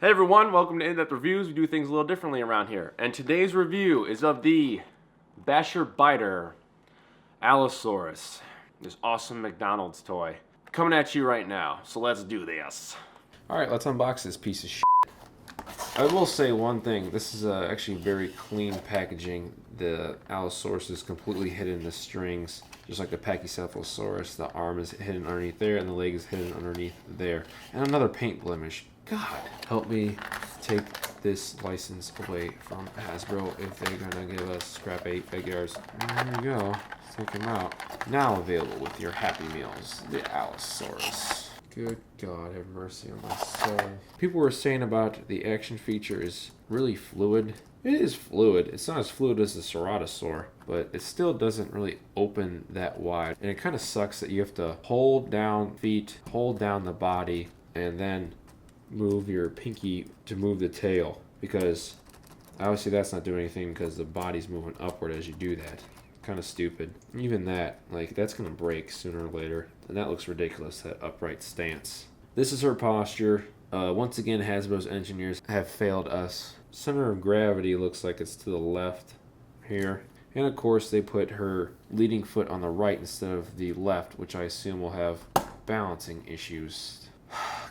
Hey everyone, welcome to In-Depth Reviews. We do things a little differently around here. And today's review is of the Basher Biter Allosaurus. This awesome McDonald's toy. Coming at you right now, so let's do this. Alright, let's unbox this piece of shit. I will say one thing. This is actually very clean packaging. The Allosaurus is completely hidden in the strings, just like the Pachycephalosaurus. The arm is hidden underneath there, and the leg is hidden underneath there. And another paint blemish. God, help me take this license away from Hasbro if they're gonna give us scrap 8 figures. There you go. Take them out. Now available with your Happy Meals, the Allosaurus. Good God, have mercy on my soul. People were saying about the action feature is really fluid. It is fluid. It's not as fluid as the Ceratosaur, but it still doesn't really open that wide. And it kind of sucks that you have to hold down feet, hold down the body, and then move your pinky to move the tail, because obviously that's not doing anything because the body's moving upward as you do that. Kind of stupid. Even that, like, that's gonna break sooner or later, and that looks ridiculous, that upright stance. This is her posture. Once again, Hasbro's engineers have failed us. Center of gravity looks like it's to the left here, and of course they put her leading foot on the right instead of the left, which I assume will have balancing issues.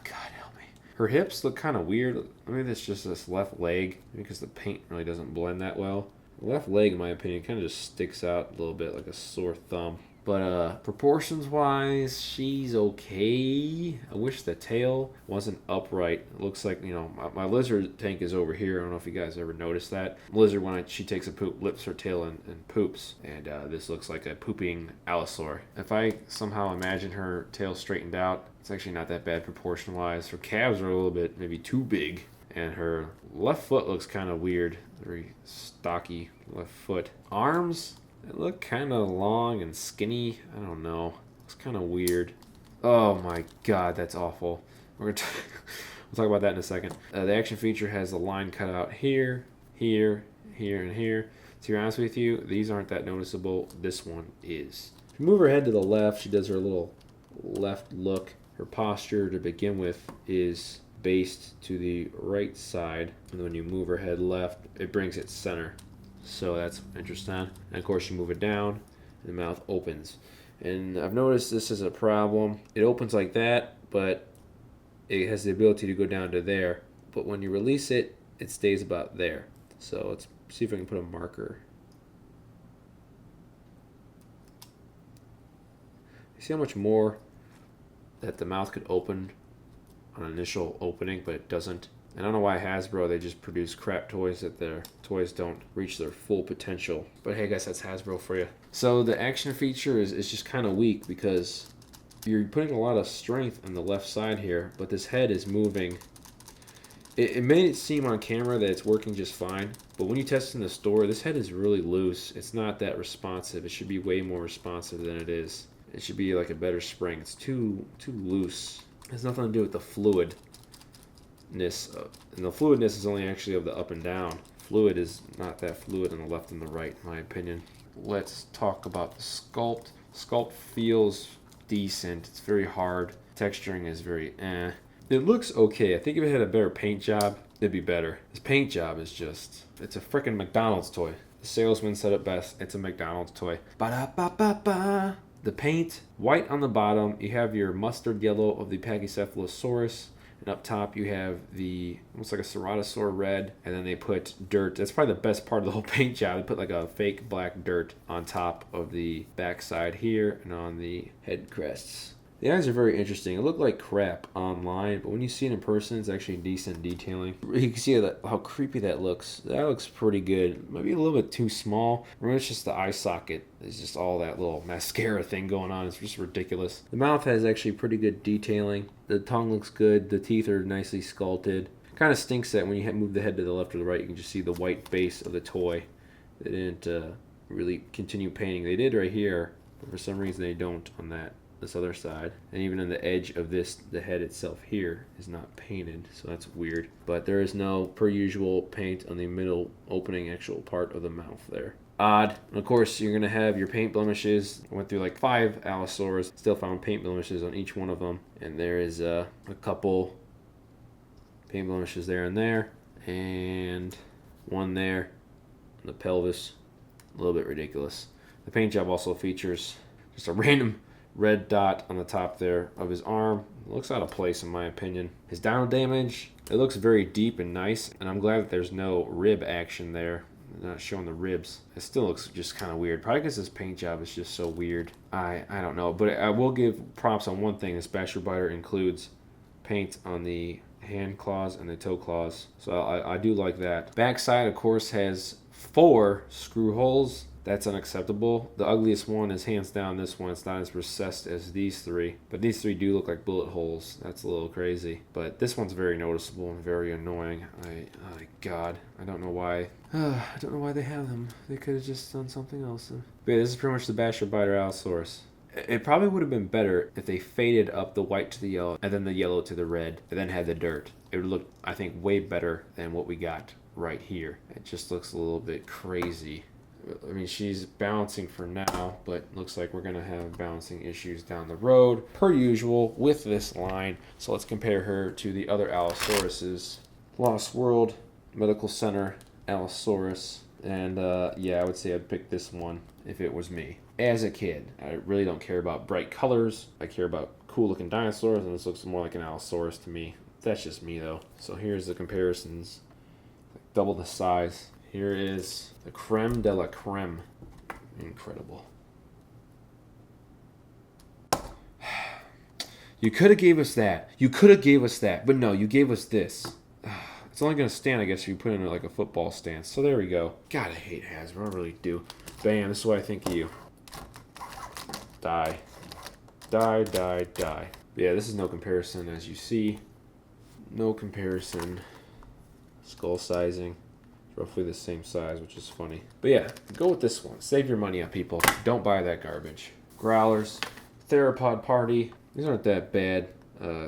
God help me. Her hips look kind of weird. Maybe it's just this left leg, because the paint really doesn't blend that well. The left leg, in my opinion, kind of just sticks out a little bit like a sore thumb. But proportions wise, she's okay. I wish the tail wasn't upright. It looks like, you know, my lizard tank is over here. I don't know if you guys ever noticed that. Lizard, when she takes a poop, lifts her tail and poops. And this looks like a pooping allosaur. If I somehow imagine her tail straightened out, it's actually not that bad proportion wise. Her calves are a little bit maybe too big. And her left foot looks kind of weird. Very stocky left foot. Arms, they look kind of long and skinny. I don't know. It's kind of weird. Oh my God, that's awful. We'll talk about that in a second. The action feature has a line cut out here, here, here, and here. To be honest with you, these aren't that noticeable. This one is. If you move her head to the left, she does her little left look. Her posture to begin with is based to the right side, and when you move her head left, it brings it center. So that's interesting. And of course, you move it down, and the mouth opens. And I've noticed this is a problem. It opens like that, but it has the ability to go down to there. But when you release it, it stays about there. So let's see if I can put a marker. You see how much more that the mouth could open on initial opening, but it doesn't. I don't know why Hasbro, they just produce crap toys that their toys don't reach their full potential. But hey, I guess that's Hasbro for you. So the action feature is just kind of weak because you're putting a lot of strength on the left side here, but this head is moving. It made it seem on camera that it's working just fine, but when you test it in the store, this head is really loose. It's not that responsive. It should be way more responsive than it is. It should be like a better spring. It's too loose. It has nothing to do with the fluidness. And the fluidness is only actually of the up and down. Fluid is not that fluid on the left and the right, in my opinion. Let's talk about the sculpt. Sculpt feels decent. It's very hard. Texturing is very eh. It looks okay. I think if it had a better paint job, it'd be better. This paint job is just, it's a freaking McDonald's toy. The salesman said it best. It's a McDonald's toy. Ba-da-ba-ba-ba. The paint, white on the bottom. You have your mustard yellow of the Pachycephalosaurus. And up top you have the, almost like a Ceratosaur red. And then they put dirt. That's probably the best part of the whole paint job. They put like a fake black dirt on top of the backside here and on the head crests. The eyes are very interesting. It looked like crap online, but when you see it in person, it's actually decent detailing. You can see how creepy that looks. That looks pretty good. Maybe a little bit too small. Or it's just the eye socket. It's just all that little mascara thing going on. It's just ridiculous. The mouth has actually pretty good detailing. The tongue looks good. The teeth are nicely sculpted. Kind of stinks that when you move the head to the left or the right, you can just see the white base of the toy. They didn't really continue painting. They did right here, but for some reason they don't on this other side. And even on the edge of this, the head itself here is not painted, so that's weird. But there is no, per usual, paint on the middle opening actual part of the mouth there. Odd. And of course, you're going to have your paint blemishes. I went through like 5 Allosaurus, still found paint blemishes on each one of them. And there is a couple Paint blemishes there and there. And one there. The pelvis. A little bit ridiculous. The paint job also features just a random red dot on the top there of his arm. It looks out of place in my opinion. His down damage, it looks very deep and nice, and I'm glad that there's no rib action there. They're not showing the ribs. It still looks just kind of weird. Probably because his paint job is just so weird. I don't know, but I will give props on one thing. This Basher Biter includes paint on the hand claws and the toe claws, so I do like that. Backside, of course, has 4 screw holes. That's unacceptable. The ugliest one is hands down this one. It's not as recessed as these 3, but these 3 do look like bullet holes. That's a little crazy, but this one's very noticeable and very annoying. Oh God, I don't know why. I don't know why they have them. They could have just done something else. But yeah, this is pretty much the Basher Biter Allosaurus. It probably would have been better if they faded up the white to the yellow and then the yellow to the red and then had the dirt. It would look, I think, way better than what we got right here. It just looks a little bit crazy. I mean, she's balancing for now, but looks like we're going to have balancing issues down the road, per usual, with this line. So let's compare her to the other Allosauruses. Lost World Medical Center Allosaurus. And yeah, I would say I'd pick this one if it was me. As a kid, I really don't care about bright colors. I care about cool looking dinosaurs, and this looks more like an Allosaurus to me. That's just me, though. So here's the comparisons. Double the size. Here is the creme de la creme. Incredible. You could have gave us that. You could have gave us that. But no, you gave us this. It's only going to stand, I guess, if you put it in like a football stance. So there we go. God, I hate Hasbro. I really do. Bam, this is what I think of you. Die. Die, die, die. Yeah, this is no comparison, as you see. No comparison. Skull sizing. Roughly the same size, which is funny. But yeah, go with this one. Save your money on people. Don't buy that garbage. Growlers. Theropod Party. These aren't that bad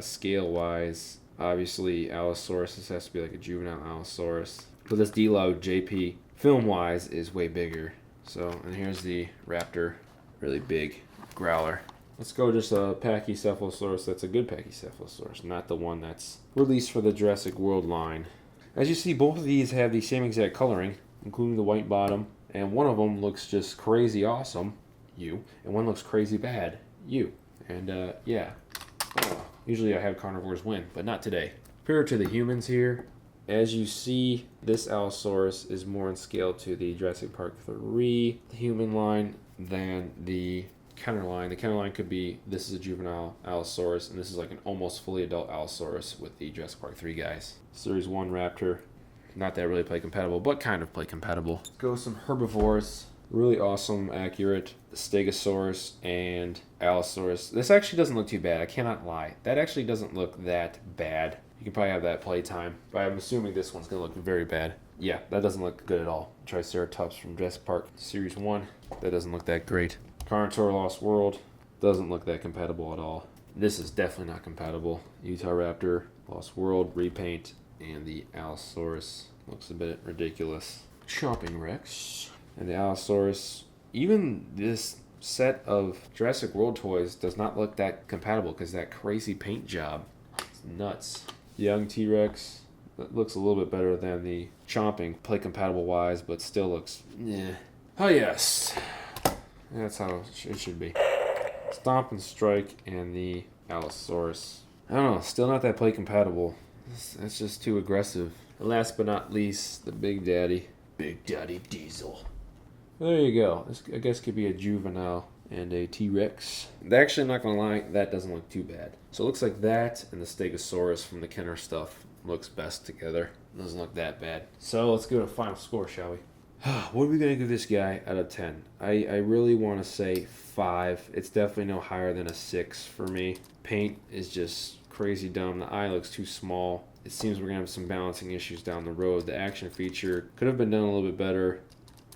scale-wise. Obviously, Allosaurus, this has to be like a juvenile Allosaurus. But this D-Log JP, film-wise, is way bigger. So, and here's the Raptor. Really big growler. Let's go just a Pachycephalosaurus that's a good Pachycephalosaurus, not the one that's released for the Jurassic World line. As you see, both of these have the same exact coloring, including the white bottom, and one of them looks just crazy awesome, you, and one looks crazy bad, you. And yeah, usually I have carnivores win, but not today. Compared to the humans here, as you see, this Allosaurus is more in scale to the Jurassic Park 3 human line than the Kenner line. The Kenner line could be, this is a juvenile Allosaurus, and this is like an almost fully adult Allosaurus with the Jurassic Park 3 guys. Series 1 Raptor, not that really play compatible, but kind of play compatible. Let's go with some herbivores. Really awesome, accurate Stegosaurus and Allosaurus. This actually doesn't look too bad, I cannot lie. That actually doesn't look that bad. You can probably have that playtime, but I'm assuming this one's going to look very bad. Yeah, that doesn't look good at all. Triceratops from Jurassic Park Series 1. That doesn't look that great. Carnotaur Lost World. Doesn't look that compatible at all. This is definitely not compatible. Utah Raptor, Lost World, repaint, and the Allosaurus. Looks a bit ridiculous. Chomping Rex. And the Allosaurus. Even this set of Jurassic World toys does not look that compatible because that crazy paint job. It's nuts. Young T-Rex. That looks a little bit better than the Chomping, play compatible wise, but still looks, yeah. Oh yes. That's how it should be. Stomp and Strike and the Allosaurus. I don't know, still not that play compatible. That's just too aggressive. And last but not least, the Big Daddy. Big Daddy Diesel. There you go. This, I guess, could be a juvenile and a T-Rex. Actually, I'm not going to lie, that doesn't look too bad. So it looks like that and the Stegosaurus from the Kenner stuff looks best together. Doesn't look that bad. So let's go to final score, shall we? What are we going to give this guy out of 10? I really want to say 5. It's definitely no higher than a 6 for me. Paint is just crazy dumb. The eye looks too small. It seems we're going to have some balancing issues down the road. The action feature could have been done a little bit better.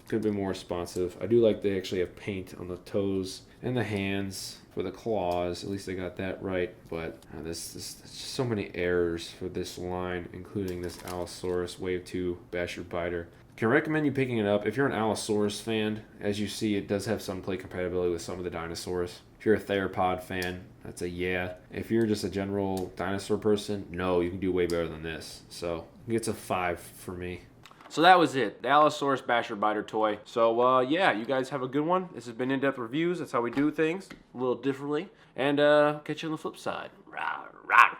Could have been more responsive. I do like they actually have paint on the toes and the hands for the claws. At least they got that right. But there's just so many errors for this line, including this Allosaurus Wave 2 Basher Biter. Can recommend you picking it up if you're an Allosaurus fan. As you see, it does have some play compatibility with some of the dinosaurs. If you're a theropod fan, that's a yeah. If you're just a general dinosaur person, no, you can do way better than this. So it's a 5 for me. So that was it, the Allosaurus Basher Biter toy. So yeah, you guys have a good one. This has been In-Depth Reviews. That's how we do things, a little differently. And catch you on the flip side. Rah, rah.